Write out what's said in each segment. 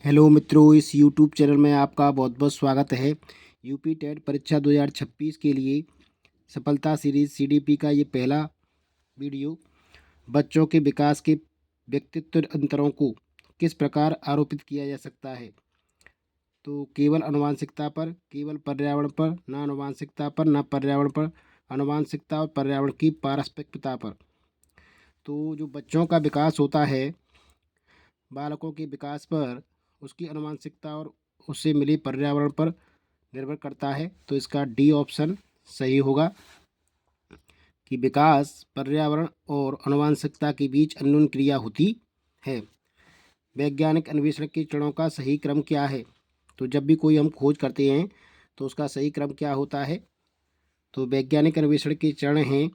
Hello मित्रों, इस YouTube channel में आपका बहुत बहुत स्वागत है। यूपी टेट परीक्षा 2026 के लिए सफलता सीरीज सीडीपी का ये पहला वीडियो। बच्चों के विकास के व्यक्तित्व अंतरों को किस प्रकार आरोपित किया जा सकता है। तो केवल आनुवांशिकता पर, केवल पर्यावरण पर, न आनुवांशिकता पर, न पर्यावरण पर, आनुवांशिकता और पर्यावरण की पारस्परिकता पर। तो जो बच्चों का विकास होता है, बालकों के विकास पर उसकी आनुवांशिकता और उससे मिले पर्यावरण पर निर्भर करता है। तो इसका डी ऑप्शन सही होगा कि विकास पर्यावरण और आनुवांशिकता के बीच अन्योन्य क्रिया होती है। वैज्ञानिक अन्वेषण के चरणों का सही क्रम क्या है। तो जब भी कोई हम खोज करते हैं तो उसका सही क्रम क्या होता है। तो वैज्ञानिक अन्वेषण के चरण हैं,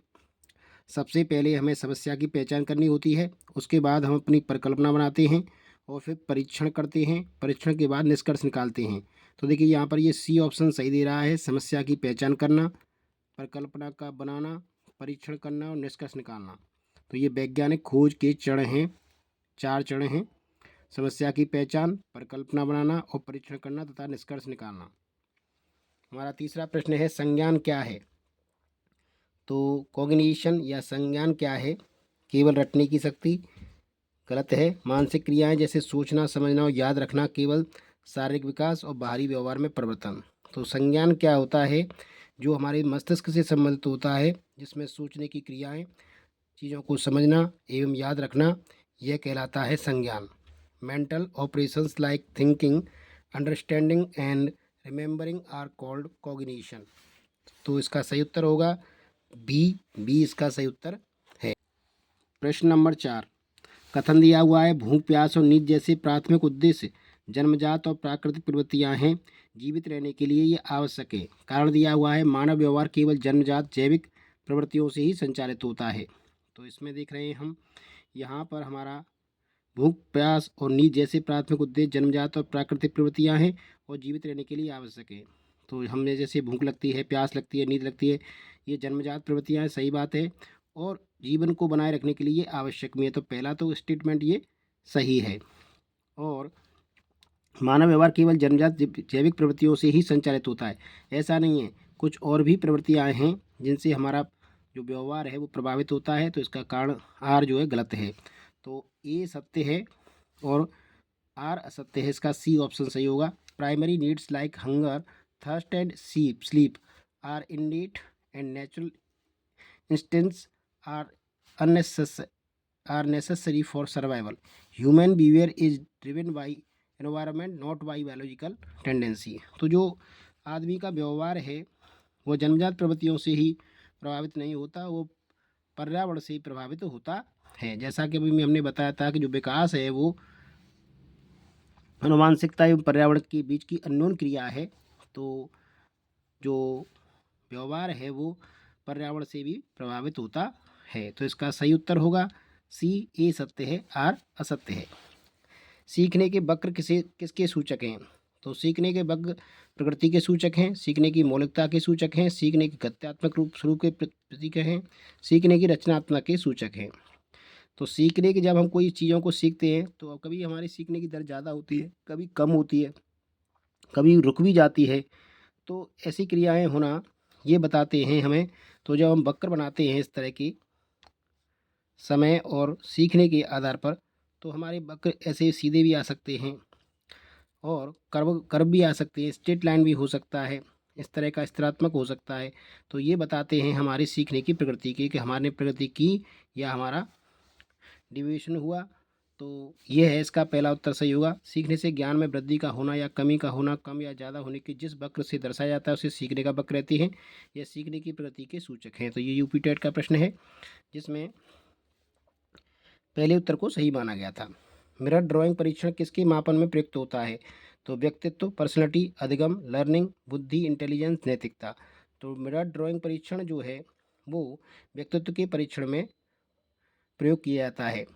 सबसे पहले हमें समस्या की पहचान करनी होती है, उसके बाद हम अपनी परिकल्पना बनाते हैं और फिर परीक्षण करते हैं, परीक्षण के बाद निष्कर्ष निकालते हैं। तो देखिए यहाँ पर ये सी ऑप्शन सही दे रहा है, समस्या की पहचान करना, परिकल्पना का बनाना, परीक्षण करना और निष्कर्ष निकालना। तो ये वैज्ञानिक खोज के चरण हैं, 4 चरण हैं: समस्या की पहचान, परिकल्पना बनाना और परीक्षण करना तथा निष्कर्ष निकालना। हमारा तीसरा प्रश्न है, संज्ञान क्या है। तो कॉग्निशन या संज्ञान क्या है। केवल रटने की शक्ति, गलत है। मानसिक क्रियाएं जैसे सोचना, समझना और याद रखना केवल शारीरिक विकास और बाहरी व्यवहार में परिवर्तन। तो संज्ञान क्या होता है, जो हमारे मस्तिष्क से संबंधित होता है, जिसमें सोचने की क्रियाएं, चीज़ों को समझना एवं याद रखना, यह कहलाता है संज्ञान। Mental operations like thinking, understanding and remembering are called cognition. तो इसका सही उत्तर होगा बी इसका सही उत्तर है। प्रश्न नंबर 4, कथन दिया हुआ है, भूख, प्यास और नींद जैसे प्राथमिक उद्देश्य जन्मजात और प्राकृतिक प्रवृत्तियां हैं, जीवित रहने के लिए ये आवश्यक है। कारण दिया हुआ है, मानव व्यवहार केवल जन्मजात जैविक प्रवृत्तियों से ही संचालित होता है। तो इसमें देख रहे हैं हम, यहाँ पर हमारा भूख, प्यास और नींद जैसे प्राथमिक उद्देश्य जन्मजात और प्राकृतिक प्रवृत्तियां हैं और जीवित रहने के लिए आवश्यक है। तो हमें जैसे भूख लगती है, प्यास लगती है, नींद लगती है, ये जन्मजात प्रवृत्तियां हैं, सही बात है, और जीवन को बनाए रखने के लिए ये आवश्यक भी है। तो पहला तो स्टेटमेंट ये सही है। और मानव व्यवहार केवल जन्मजात जैविक प्रवृत्तियों से ही संचालित होता है, ऐसा नहीं है, कुछ और भी प्रवृत्तियां हैं जिनसे हमारा जो व्यवहार है वो प्रभावित होता है। तो इसका कारण आर जो है गलत है। तो ए सत्य है और आर असत्य है, इसका सी ऑप्शन सही होगा। Primary needs like hunger, thirst and sleep are innate and natural instincts are unnecessary are necessary for survival. Human behavior is driven by environment, not by biological tendency. तो जो आदमी का व्यवहार है वो जन्मजात प्रवृत्तियों से ही प्रभावित नहीं होता, वो पर्यावरण से ही प्रभावित होता है। जैसा कि अभी हमने बताया था कि जो विकास है वो आनुवांशिकता एवं पर्यावरण के बीच की अन्योन्य क्रिया है। तो जो व्यवहार है वो पर्यावरण से भी प्रभावित होता है। तो इसका सही उत्तर होगा सी, ए सत्य है, आर असत्य है। सीखने के वक्र किसके सूचक हैं। तो सीखने के वक्र प्रकृति के सूचक हैं, सीखने की मौलिकता के सूचक हैं, सीखने की गत्यात्मक रूप स्वरूप के प्रतीक हैं, सीखने की रचनात्मक के सूचक हैं। तो सीखने की, जब हम कोई चीज़ों को सीखते हैं तो कभी हमारी सीखने की दर ज़्यादा होती है, कभी कम होती है, कभी रुक भी जाती है। तो ऐसी क्रियाएं होना ये बताते हैं हमें। तो जब हम वक्र बनाते हैं इस तरह की समय और सीखने के आधार पर, तो हमारे वक्र ऐसे सीधे भी आ सकते हैं और कर्व कर्व भी आ सकते हैं, स्ट्रेट लाइन भी हो सकता है, इस तरह का स्थिरात्मक हो सकता है। तो ये बताते हैं हमारी सीखने की प्रकृति की, कि हमारे प्रगति की या हमारा डिविएशन हुआ। तो ये है इसका पहला उत्तर सही होगा। सीखने से ज्ञान में वृद्धि का होना या कमी का होना, कम या ज़्यादा होने की जिस वक्र से दर्शाया जाता है उसे सीखने का वक्र रहती है। यह सीखने की प्रगति के सूचक हैं। तो ये यूपी टेट का प्रश्न है जिसमें पहले उत्तर को सही माना गया था। मिरर ड्राइंग परीक्षण किसके मापन में प्रयुक्त होता है। तो व्यक्तित्व, पर्सनैलिटी, अधिगम, लर्निंग, बुद्धि, इंटेलिजेंस, नैतिकता। तो मिरर ड्राइंग परीक्षण जो है वो व्यक्तित्व के परीक्षण में प्रयोग किया जाता है।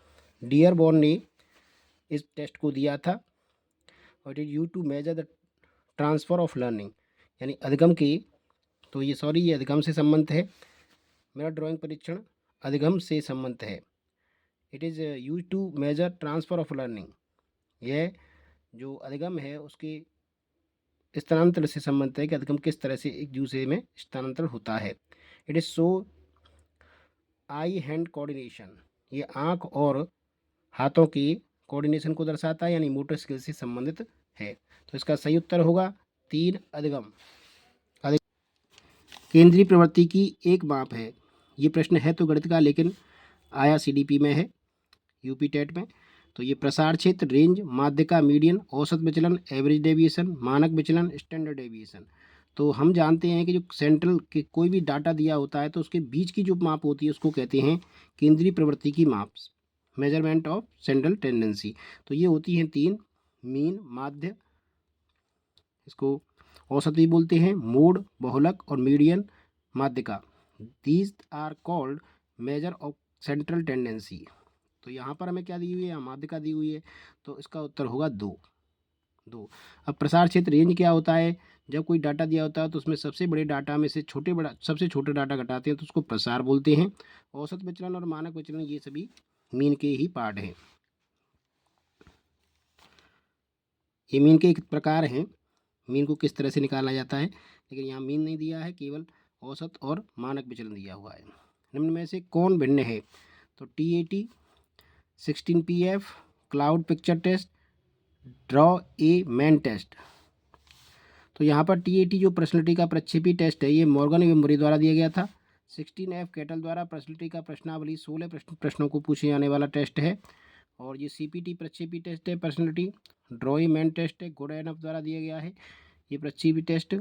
डियरबॉर्न ने इस टेस्ट को दिया था और it you to measure the transfer of learning, यानी अधिगम की। तो ये अधिगम से संबंधित है। मिरर ड्राइंग परीक्षण अधिगम से संबंधित है। It is use to measure transfer of learning. यह जो अधिगम है उसके स्थानांतरण से संबंधित है कि अधिगम किस तरह से एक दूसरे में स्थानांतरण होता है। It is so I hand coordination, ये आंख और हाथों की कोऑर्डिनेशन को दर्शाता है, यानी मोटर स्किल से संबंधित है। तो इसका सही उत्तर होगा 3 अधिगम। केंद्रीय प्रवृत्ति की एक माप है, ये प्रश्न है तो गणित का, लेकिन आया सीडीपी में है, यूपी टेट में। तो ये प्रसार क्षेत्र, रेंज, माध्यिका, मीडियन, औसत विचलन, एवरेज डेविएशन, मानक विचलन, स्टैंडर्ड डेविएशन। तो हम जानते हैं कि जो सेंट्रल के कोई भी डाटा दिया होता है तो उसके बीच की जो माप होती है उसको कहते हैं केंद्रीय प्रवृत्ति की माप, मेजरमेंट ऑफ सेंट्रल टेंडेंसी। तो ये होती हैं 3, मीन, माध्य, इसको औसत भी बोलते हैं, मोड, बहुलक, और मीडियन, माध्यिका। These are called measure of central tendency. तो यहाँ पर हमें क्या दी हुई है, माध्यिका दी हुई है, तो इसका उत्तर होगा 2। अब प्रसार क्षेत्र, रेंज क्या होता है, जब कोई डाटा दिया होता है तो उसमें सबसे बड़े डाटा में से सबसे छोटे डाटा घटाते हैं तो उसको प्रसार बोलते हैं। औसत विचलन और मानक विचलन ये सभी मीन के ही पार्ट हैं। ये मीन के एक प्रकार हैं, मीन को किस तरह से निकाला जाता है, लेकिन यहाँ मीन नहीं दिया है, केवल औसत और मानक विचलन दिया हुआ है। निम्न में से कौन भिन्न है, तो TAT, 16PF, cloud picture test, draw a man test. तो यहाँ पर TAT जो पर्सनैलिटी का प्रक्षेपी टेस्ट है ये मॉर्गन एवं मुरे द्वारा दिया गया था। 16F कैटल द्वारा पर्सनैलिटी का प्रश्नावली 16 प्रश्नों को पूछे जाने वाला टेस्ट है। और ये CPT प्रक्षेपी टेस्ट है personality. Draw a man test है गुड एनफ द्वारा दिया गया है ये प्रक्षेपी टेस्ट।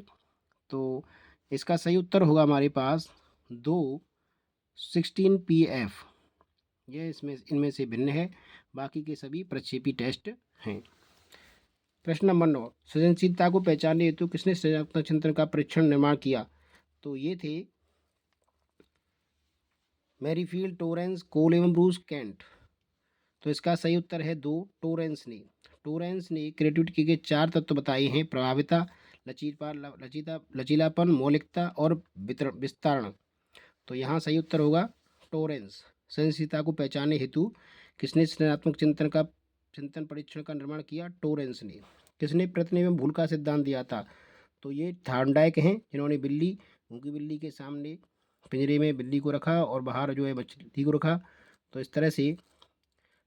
तो इसका सही उत्तर होगा हमारे पास 2, 16PF, यह इनमें से भिन्न है, बाकी के सभी प्रक्षेपी टेस्ट हैं। प्रश्न नंबर 9, सृजनशीलता को पहचानने हेतु किसने सृजनात्मक चिंतन का परीक्षण निर्माण किया, तो ये थे मैरीफील्ड, टोरेंस, कोल एवं ब्रूस केंट। तो इसका सही उत्तर है 2, टोरेंस ने। टोरेंस ने क्रिएटिविटी के 4 तत्व बताए हैं, प्रभाविता, लचीलापन, मौलिकता और विस्तारण। तो यहाँ सही उत्तर होगा टोरेंस। सृजनशीलता को पहचानने हेतु किसने सृजनात्मक चिंतन परीक्षण का निर्माण किया, टोरेंस ने। किसने प्रयत्न एवं भूल का सिद्धांत दिया था, तो ये थॉर्नडाइक हैं, जिन्होंने भूखी बिल्ली के सामने पिंजरे में बिल्ली को रखा और बाहर जो है मछली को रखा। तो इस तरह से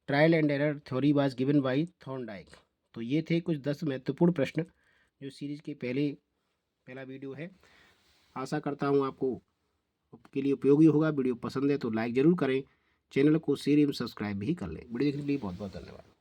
trial and error theory was given by Thorndike. तो ये थे कुछ 10 महत्वपूर्ण प्रश्न जो सीरीज के पहला वीडियो है। आशा करता हूँ आपको के लिए उपयोगी होगा। वीडियो पसंद है तो लाइक ज़रूर करें, चैनल को शेयर एवं सब्सक्राइब भी कर लें। वीडियो देखने के लिए बहुत बहुत धन्यवाद।